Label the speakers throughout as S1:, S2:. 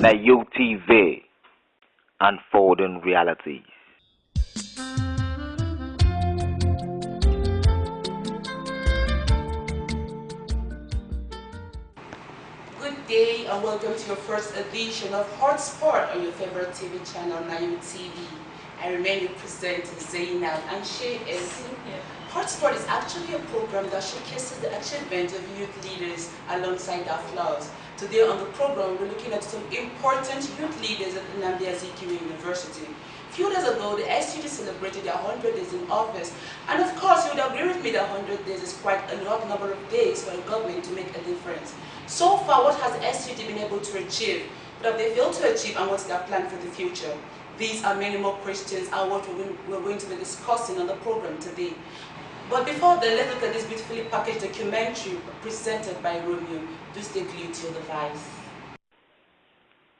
S1: NAU TV, unfolding realities.
S2: Good day and welcome to your first edition of HotSpot on your favorite TV channel, NAU TV. I remain your presenter, Nzeadi, and she is HotSpot is actually a program that showcases the achievements of youth leaders alongside their flaws. Today on the program, we're looking at some important youth leaders at Nzeadi University. A few days ago, the SUG celebrated their 100 days in office, and of course, you would agree with me that 100 days is quite a lot number of days for the government to make a difference. So far, what has SUG been able to achieve? What have they failed to achieve, and what's their plan for the future? These are many more questions and what we're going to be discussing on the program today. But before then, let's look at this beautifully packaged documentary presented by Romeo. Do stay glued to your device.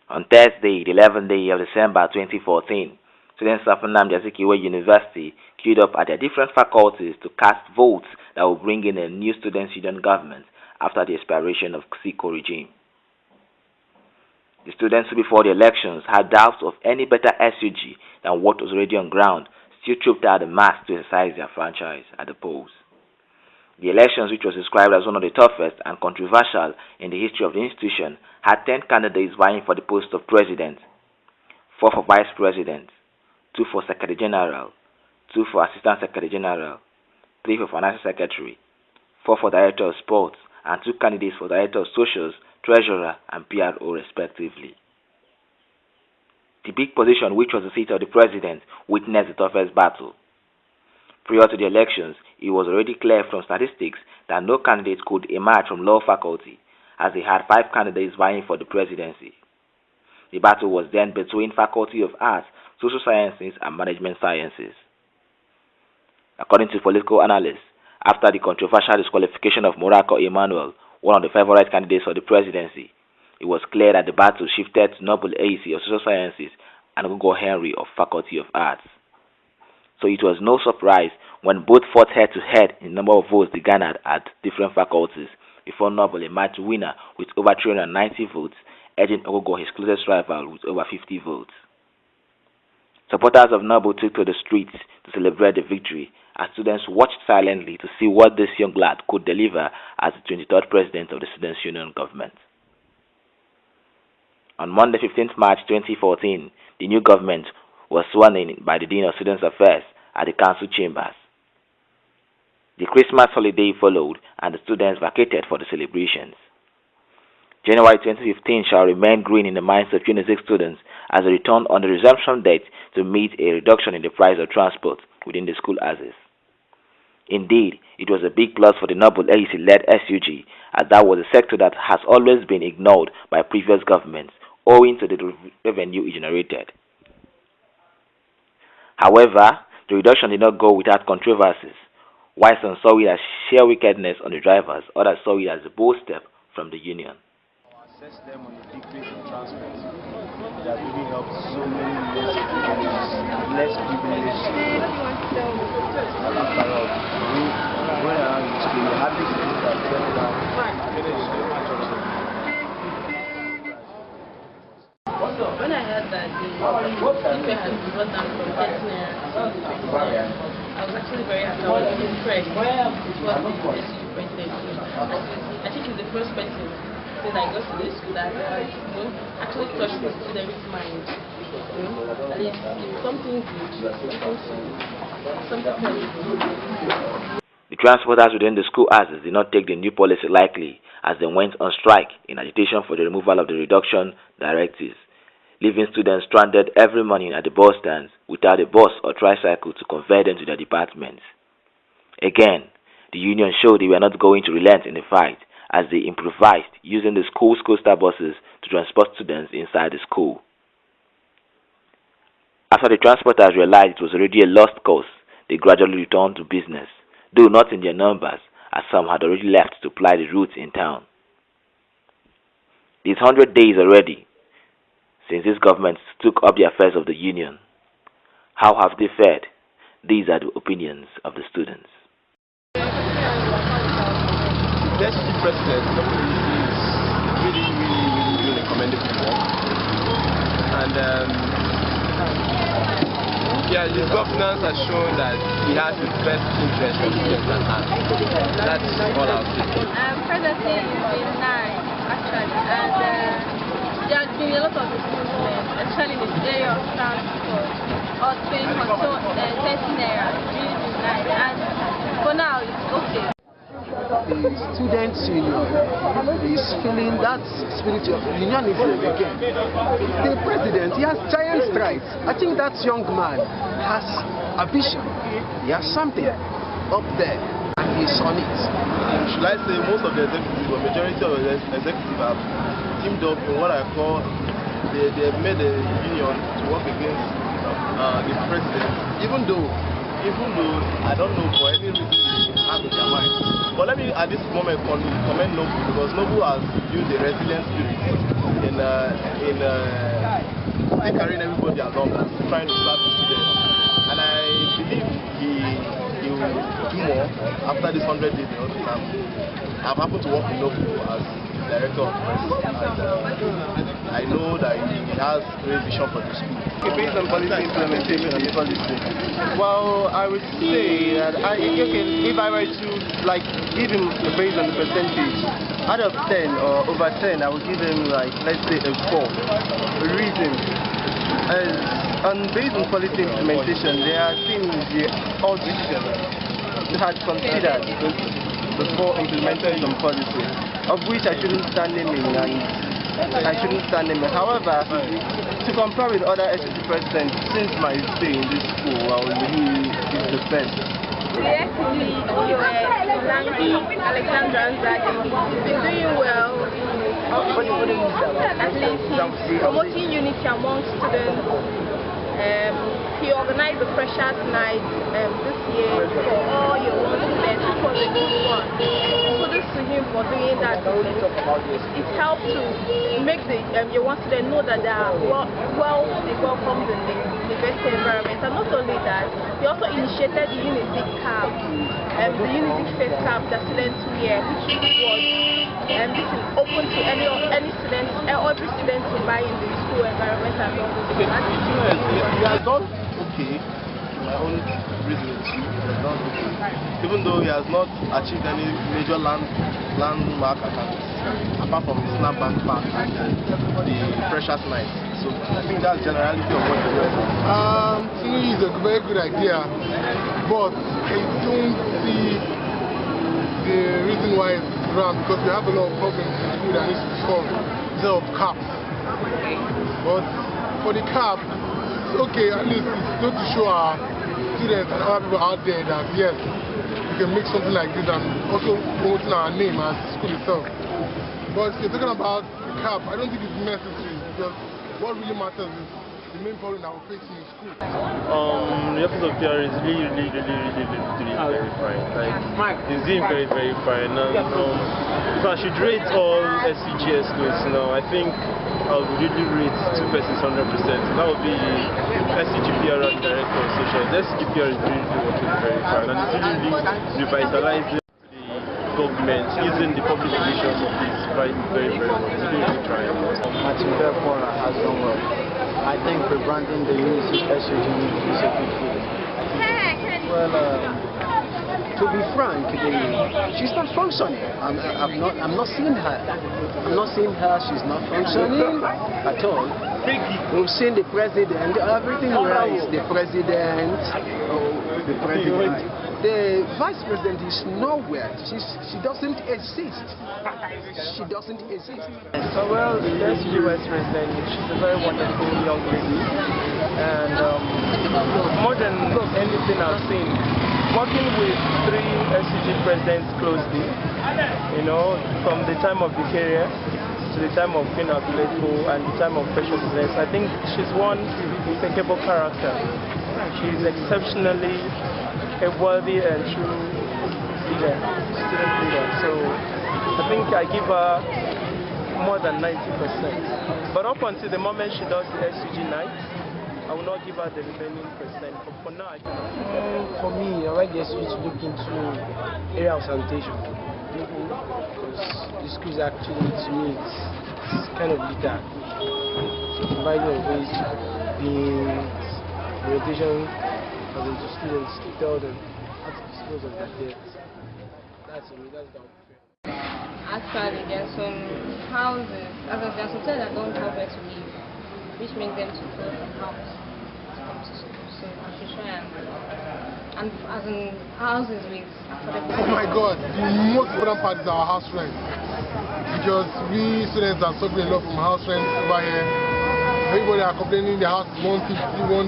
S1: On Thursday, the 11th day of December 2014, students of Nzeadi University queued up at their different faculties to cast votes that will bring in a new student student government after the expiration of Siko regime. The students who before the elections had doubts of any better SUG than what was already on ground still trooped out the mass to exercise their franchise at the polls. The elections, which was described as one of the toughest and controversial in the history of the institution, had 10 candidates vying for the post of president, 4 for vice president, 2 for secretary general, 2 for assistant secretary general, 3 for financial secretary, 4 for director of sports, and 2 candidates for director of socials, treasurer, and PRO respectively. The big position, which was the seat of the president, witnessed the toughest battle. Prior to the elections, it was already clear from statistics that no candidate could emerge from law faculty, as they had 5 candidates vying for the presidency. The battle was then between Faculty of Arts, Social Sciences, and Management Sciences. According to political analysts, after the controversial disqualification of Morocco Emmanuel, one of the favorite candidates for the presidency, it was clear that the battle shifted to Noble AC of Social Sciences and Gogo Henry of Faculty of Arts. So it was no surprise when both fought head-to-head in the number of votes they garnered at different faculties, before Noble emerged winner with over 390 votes, edging Ogogo his closest rival with over 50 votes. Supporters of Noble took to the streets to celebrate the victory, as students watched silently to see what this young lad could deliver as the 23rd president of the Students' Union government. On Monday, 15th March 2014, the new government was sworn in by the Dean of Students' Affairs at the council chambers. The Christmas holiday followed, and the students vacated for the celebrations. January 2015 shall remain green in the minds of Unizik students as they return on the resumption date to meet a reduction in the price of transport within the school houses. Indeed, it was a big plus for the Noble AC-led SUG, as that was a sector that has always been ignored by previous governments, owing to the revenue it generated. However, the reduction did not go without controversies. While some saw it as sheer wickedness on the drivers, others saw it as a bold step from the union.
S3: Assess them on the decrease in transport. That really helped so many less privileged people. And after all, going around the school, you hardly see that turning around.
S4: When I heard that the ticket had been brought down from 30 naira to 20 naira, I was actually very happy. I was impressed with what the SUG president did. I think he's the first person since I got to this school that actually touched the student's mind. At least it's something good, something good.
S1: The transporters within the school houses did not take the new policy lightly, as they went on strike in agitation for the removal of the reduction directives, leaving students stranded every morning at the bus stands without a bus or tricycle to convey them to their departments. Again, the union showed they were not going to relent in the fight, as they improvised using the school's coaster buses to transport students inside the school. After the transporters realized it was already a lost cause, they gradually returned to business, though not in their numbers, as some had already left to ply the routes in town. These 100 days already since this government took up the affairs of the union. How have they fared? These are the opinions of the students.
S3: The SUG president is really commendable work. and yeah, his governance has shown that he has the best interest of students at heart. That's all I'll say.
S4: Presently it's been nice actually, and there has been a lot of improvement, especially in the area of transport. Or paying for 30 naira, it's really been nice, and for now it's okay.
S5: The students' union is feeling that spirit of unionism again. The president, he has giant strides. I think that young man has a vision. He has something up there, and he's on it.
S3: Should I say most of the executives, or majority of the executives have teamed up in what I call, they made a union to work against the president, even though I don't know for any reason they have in their mind. But let me at this moment commend Nobu, because Nobu has used the resilient spirit in carrying everybody along and trying to serve the students. And I believe he will do more after this 100 days in office. I've happened to work with Nobu as director of press, and I know that he has great vision for the school.
S6: Based on policy implementation of the policy, well, I would say that if I were to give him based on the percentage, out of 10 or over 10, I would give him let's say a 4. The reason is based on policy implementation, there are things the audition had considered before implementing some policy, of which I shouldn't stand him in, and I shouldn't stand him in. However, to compare with other SUG presidents, since my stay in this school, he is the best.
S4: The SUG, Alexander Nzeadi, he's been doing well. At least he's promoting unity among students. He organized the Freshers Night this year for all your students. It was a good one. Kudos to him for doing that. It helped to make your students know that they are welcomed in the university environment. And not only that, he also initiated the Unizik cap, the Unizik face cap that students wear, which was this is open to any students, every student to buy in the school environment and all those things.
S3: He has done okay, in my own reasoning too. He has done okay, even though he has not achieved any major landmark accounts, apart from the snapback park and the Freshers Night. So I think that's generality of what the rest is.
S7: To me, it's a very good idea, but I don't see the reason why it's wrong, because we have a lot of problems in school that needs to be solved instead of caps. But for the cap, it's okay, at least it's good to show our students and other people out there that yes, we can make something like this, and also promoting our name as the school itself. But if you're talking about the cap, I don't think it's necessary, because what really matters is the main problem that we're facing in school.
S3: The office of PR is really very fine. It's doing very fine. If I should rate all SCGS schools now, I think I would really rate 2 persons 100%. That would be SCGPR and Director of Social. The SCGPR is really working very fine, and it's really revitalizing the government, using the public relations of this very well. It's really trying.
S5: mp4 has done well. I think rebranding the Unizik SUG is a good thing. Well, to be frank, she's not functioning. I'm not seeing her. I'm not seeing her. She's not functioning at all. We've seen the president. Everything right. The president. The vice president is nowhere. She doesn't exist. She doesn't exist.
S6: So well, the SUG vice president, she's a very wonderful young lady, and more than anything I've seen, working with 3 SUG presidents closely, from the time of the career to the time of being at Leto and the time of special business, I think she's one impeccable character. She's exceptionally a worthy and true leader, student leader. So I think I give her more than 90%. But up until the moment she does the SUG night, I will not give her the remaining percent. But for now, I give
S5: For me, I like the SUG to look into area of sanitation. Because the school is actually, to me, it's kind of litter.
S6: supervising on which deans, orientation as in to students to tell them how to dispose of their debts. That's the
S4: Actually, there are some houses, there are some children that don't have where to live, which makes them to go from house to come to school. So I should try and as in houses with affordable.
S7: Oh my God, the most important part is our house rent. Because we students are suffering a lot from house rent over here. Everybody are complaining the house is 150,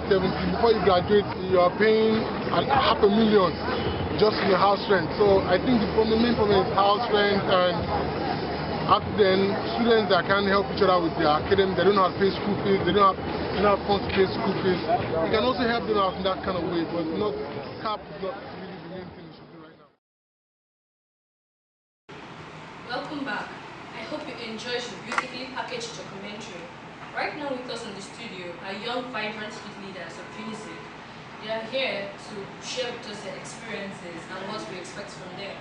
S7: 170. Before you graduate, you are paying $500,000 just in your house rent. So I think the main problem is house rent, and after then, students that can't help each other with their academic, they don't know how to pay school fees, they don't have funds to pay school fees. We can also help them out in that kind of way, but not cap is not really the main thing we should do right now.
S8: Welcome back. I hope you enjoyed the beautifully packaged documentary. Right now with us in the studio are young, vibrant youth leaders of Unizik. They are here to share with us their experiences and what we expect from them.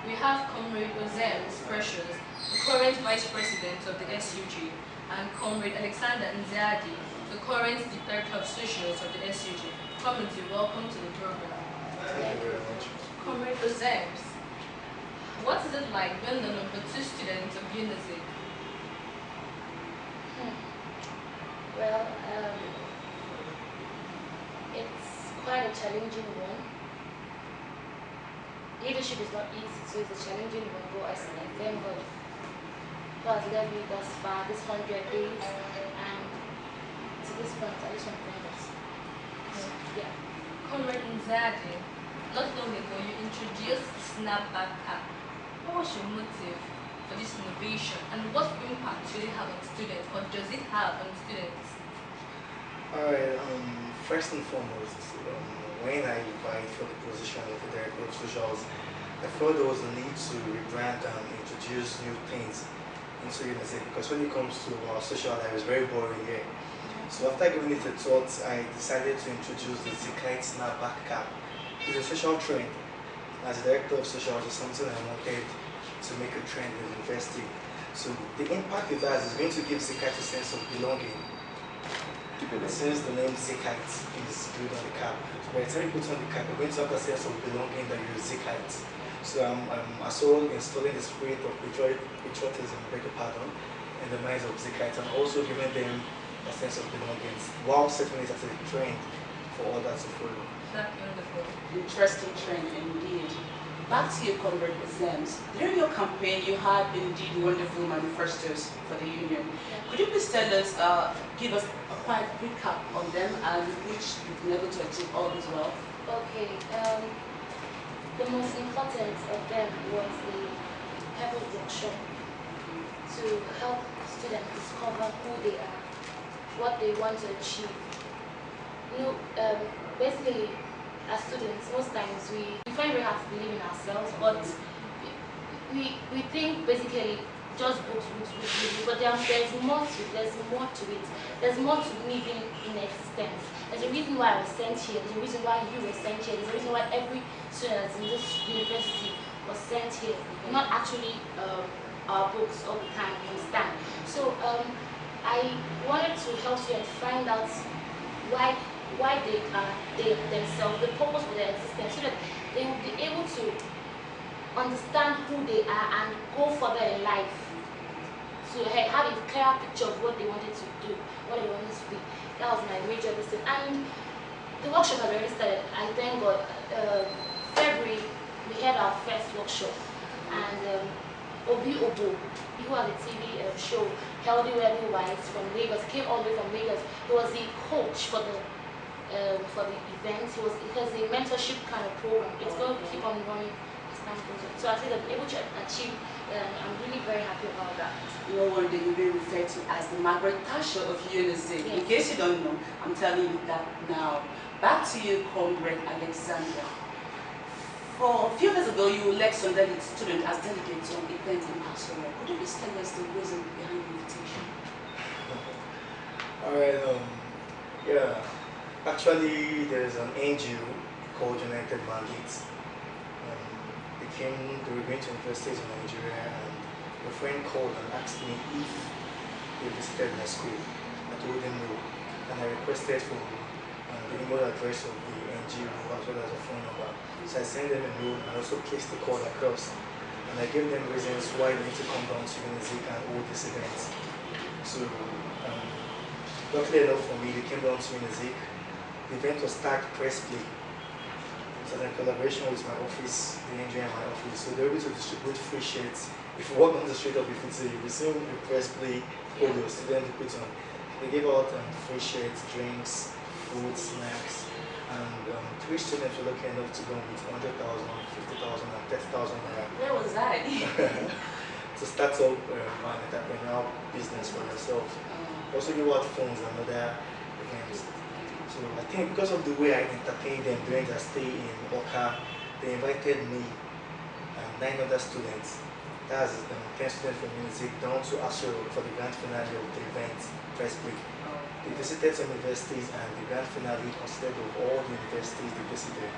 S8: We have Comrade Ozems Precious, the current Vice President of the SUG, and Comrade Alexander Nzeadi, the current Director of Socials of the SUG. Comrade, welcome to the program.
S3: Thank you very much.
S8: Comrade Ozems, what is it like being the number 2 student of Unizik?
S9: Well, it's quite a challenging one. Leadership is not easy, so it's a challenging one, but I thank God who has led me thus far, this 100 days, and to this point, I just want to thank us. Yeah.
S8: Comrade Nzeadi, not long ago you introduced the snapback app. What was your motive for this innovation, and what impact should it have on students, or does it have on students?
S3: Alright, first and foremost, when I applied for the position of the Director of Socials, I felt there was a need to rebrand and introduce new things into Unizik, because when it comes to our social life, it's very boring here. So after giving it a thought, I decided to introduce the Zikite Snapback Cap. It's a social trend. As a Director of Socials, it's something I wanted to make a trend in the university. So the impact it has is going to give Zikite a sense of belonging. Since the name Zikite is built on the cap, so by the time you put on the cap, you're going to have a sense of belonging that you're Zikite. So I'm also installing the spirit of patriotism, beg your pardon, in the minds of Zikite, and also giving them a sense of belonging, while setting it as a trend for others to follow.
S8: That's wonderful.
S2: Interesting trend indeed. Back to you, Comrade Ozems. During your campaign, you had indeed wonderful manifestos for the union. Could you please tell us, give us a quick recap on them, and which you've been able to achieve all as well?
S9: Okay, the most important of them was the pebble workshop to help students discover who they are, what they want to achieve. You know, basically, as students, most times we find very hard to believe in ourselves, but we think basically just books, but there's more to it, there's more to living in existence. There's a reason why I was sent here, there's a reason why you were sent here, there's a reason why every student in this university was sent here, not actually our books all the time, you understand? So I wanted to help students find out why they are themselves, the purpose for their existence, so that they will be able to understand who they are and go further in life, to have a clearer picture of what they wanted to do, what they wanted to be. That was my major decision. And the workshop had already started. I thank God. February, we had our first workshop, and Obi Obo, who has a TV show, Healthy Wealthy Wise, from Lagos, came all the way from Lagos. He was the coach for the event. It has a mentorship kind of program. It's going to keep on running as time goes on. So I think I'm able to achieve. I'm really very happy about that.
S2: No wonder you've been referred to as the Margaret Thatcher of Unizik.
S9: Yes.
S2: In case you don't know, I'm telling you that now. Back to you, Comrade Alexander. For a few days ago, you led some students as delegates to an event in Barcelona. Could you please tell us the reason behind the invitation?
S3: Alright, yeah. Actually, there's an NGO called United Mandates. They were going to investigate in Nigeria, and a friend called and asked me if they visited my school.
S10: I told them no, and I requested for the email address of the NGO as well as a phone number. So I sent them a note and also placed the call across. And I gave them reasons why they need to come down to Unizik and hold this event. So, luckily enough for me, they came down to Unizik. The event was tagged Press Play. So in collaboration with my office, the NGO and my office, so they were able to distribute free shirts. If you walk on the street of Ifite, you'll be seeing a Press Play polo students put on. They gave out free shirts, drinks, food, snacks, and 3 students were lucky enough to go with 100,000, 50,000, and 30,000 naira.
S2: Where was that?
S10: To start up an entrepreneurial business for themselves. Also give out phones and other events. So I think because of the way I entertained them during their stay in Oka, they invited me and 9 other students, that's 10 students from Unizik, down to Ashero for the grand finale of the event, Press Break. They visited some universities and the grand finale consisted of all the universities they visited.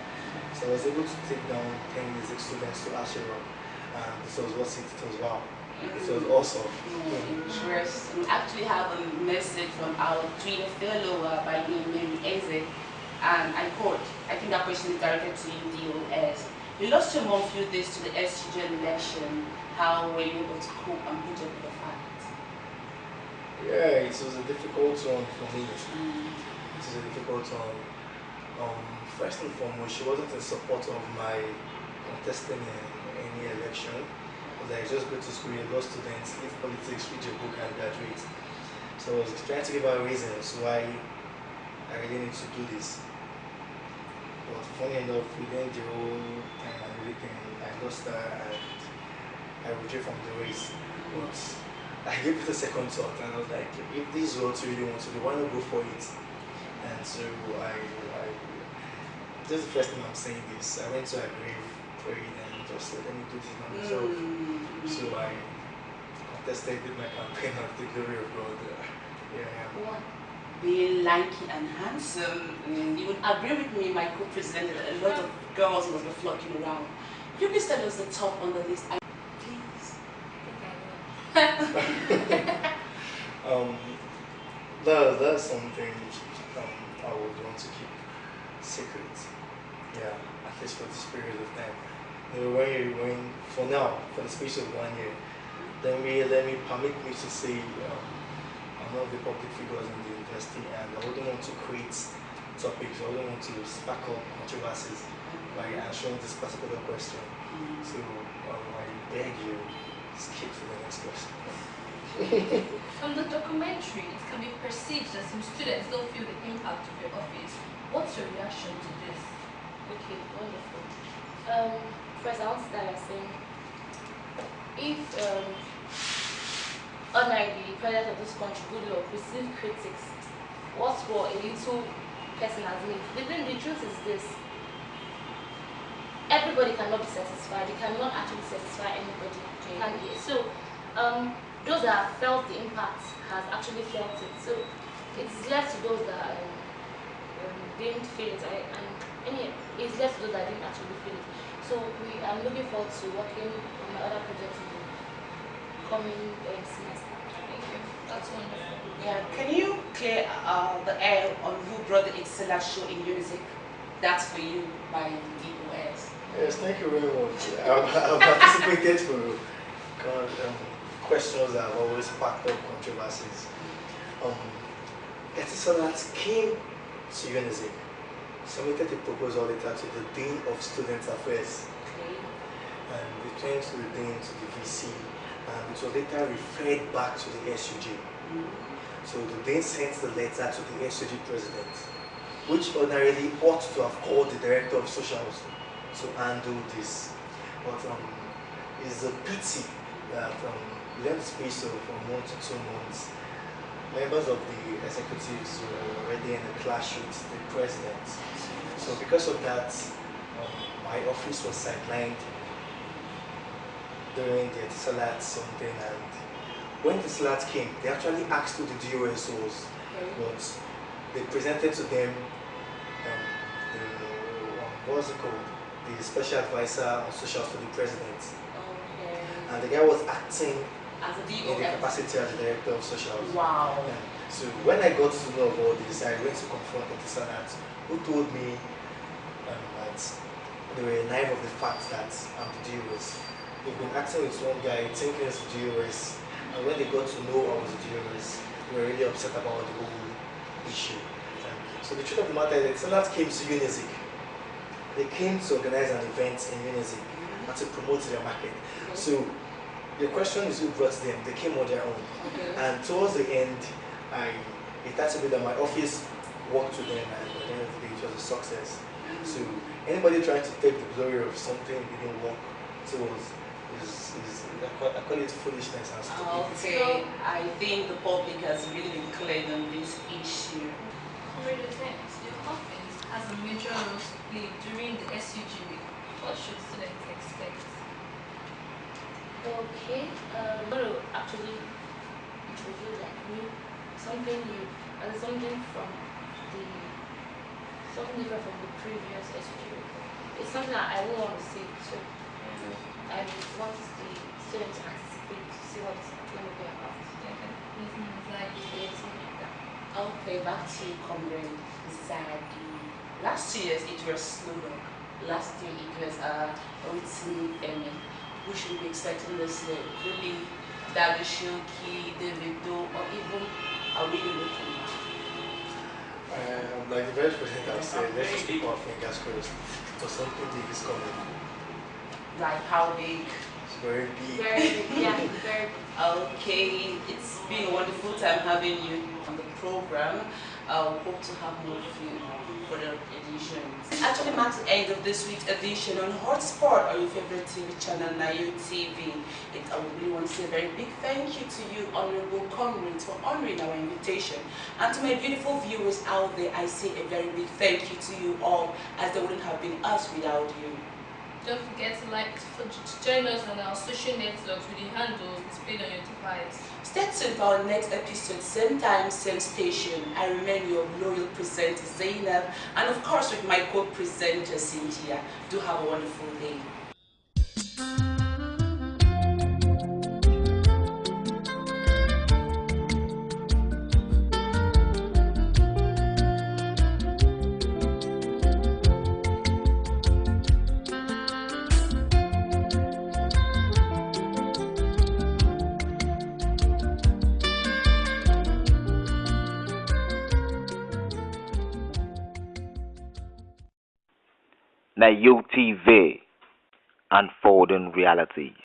S10: So I was able to take down 10 Unizik students to Ashero, and this was what it was. Wow. It was awesome.
S2: Interesting. We actually have a message from our Twitter follower by name Mary Eze, and I quote, I think that question is directed to you, DOS. You lost your mom a few days to the SUG election. How were you able to cope and put up with the fact?
S10: Yeah, it was a difficult one for me. It was a difficult one. First and foremost, she wasn't in support of my contesting in any election. Like, just go to school, you're law students, leave politics, read your book and graduate. So I was trying to give her reasons why I really need to do this. But funny enough, within the whole time and everything, I lost her and I withdrew from the race. But I gave it a second thought and I was like, if this is what you really want to do, why not go for it? And so this is the first time I'm saying this. I went to a grave, prayed, and just said, let me do this by myself. So I contested, did my campaign of the glory of God. Here I am.
S2: Being lanky and handsome, you would agree with me, my co-presented, a lot of girls must be flocking around. You please tell us the top on the list, please.
S10: That's something I would want to keep secret. Yeah, at least for this period of time. When you're going, for now, for the space of 1 year, then let me permit me to say I'm one of the public figures in the university and I wouldn't want to create topics, I wouldn't want to spark up controversies by answering this particular question. So I beg you, skip to the next question.
S8: From the documentary, it can be perceived that some students don't feel the impact of your office. What's your reaction to this?
S9: Okay, wonderful. First, I want to start by saying, if ordinarily the president of this country, good luck, receive critics, what for a little person has made? The truth is this: everybody cannot be satisfied. You cannot actually satisfy anybody. Can you? So, those that have felt the impact has actually felt it. So, it's left to those that didn't feel it, it's left to those that didn't actually feel it. So I'm looking forward to working on my other projects in the coming semester.
S8: Thank you. That's wonderful.
S2: Yeah, can you clear the air on who brought the Excella show in Unizik? That's for you by DOS.
S10: Yes, thank you very much. I've participated for questions that have always sparked up controversies. Etisalat came to Unizik, submitted a proposal letter to the Dean of Student Affairs, and it went to the Dean, to the VC, and it was later referred back to the SUG. So the Dean sent the letter to the SUG president, which ordinarily ought to have called the director of socials to handle this. But it's a pity that within the space of 1 to 2 months, members of the executives were already in a clash with the president. So because of that, my office was sidelined during the Etisalat something, and when the Etisalat came, they actually asked who the DOS was, but they presented to them what's it called? The special advisor on socials for the president. And the guy was acting
S2: as a DOS
S10: in the capacity as the director of socials.
S2: Wow.
S10: Yeah. So when I got to know about this, I went to confront Otisana, who told me that they were naive of the fact that I'm the DOS. They've been acting with one guy thinking it's the DOS, and when they got to know I was the DOS, they were really upset about the whole issue. So the truth of the matter is that Standard came to Unizik. They came to organize an event in Unizik and to promote their market. So the question is who brought them? They came on their own. And towards the end, it had to be that my office worked with them, and at the end of the day, it was a success. So anybody trying to take the glory of something that didn't work towards I call it foolishness and stupidity.
S2: Okay, I think the public has really been clear on this issue.
S8: Your office has a major role to play during the SUG week. What should students expect?
S9: Okay, I'm going to actually introduce something new, and something different from the previous SUG week. It's something that I won't want to see, so I want the students to anticipate to see what it's going to be about.
S2: Okay, back to you, Comrade Nzeadi. Last year it was slogan. Last year it was written. We should be expecting this year. Maybe Davido, Davido, or even are we looking at?
S10: Like the very president has said, let's just keep our fingers crossed for something big is coming.
S2: Like how big?
S10: It's very big.
S9: Very big, yeah, very big.
S2: Okay, it's been a wonderful time having you on the program. Hope to have more of you for the editions. This actually marks the end of this week's edition on HotSpot, or your favorite TV channel, NAU TV. I would really want to say a very big thank you to you, honorable comrades, for honoring our invitation. And to my beautiful viewers out there, I say a very big thank you to you all, as there wouldn't have been us without you.
S8: Don't forget to join us on our social networks with the handles displayed on your device.
S2: Stay tuned for our next episode, same time, same station. I remain your loyal presenter, Zainab, and of course with my co-presenter, Cynthia. Do have a wonderful day.
S1: NAU TV, unfolding reality.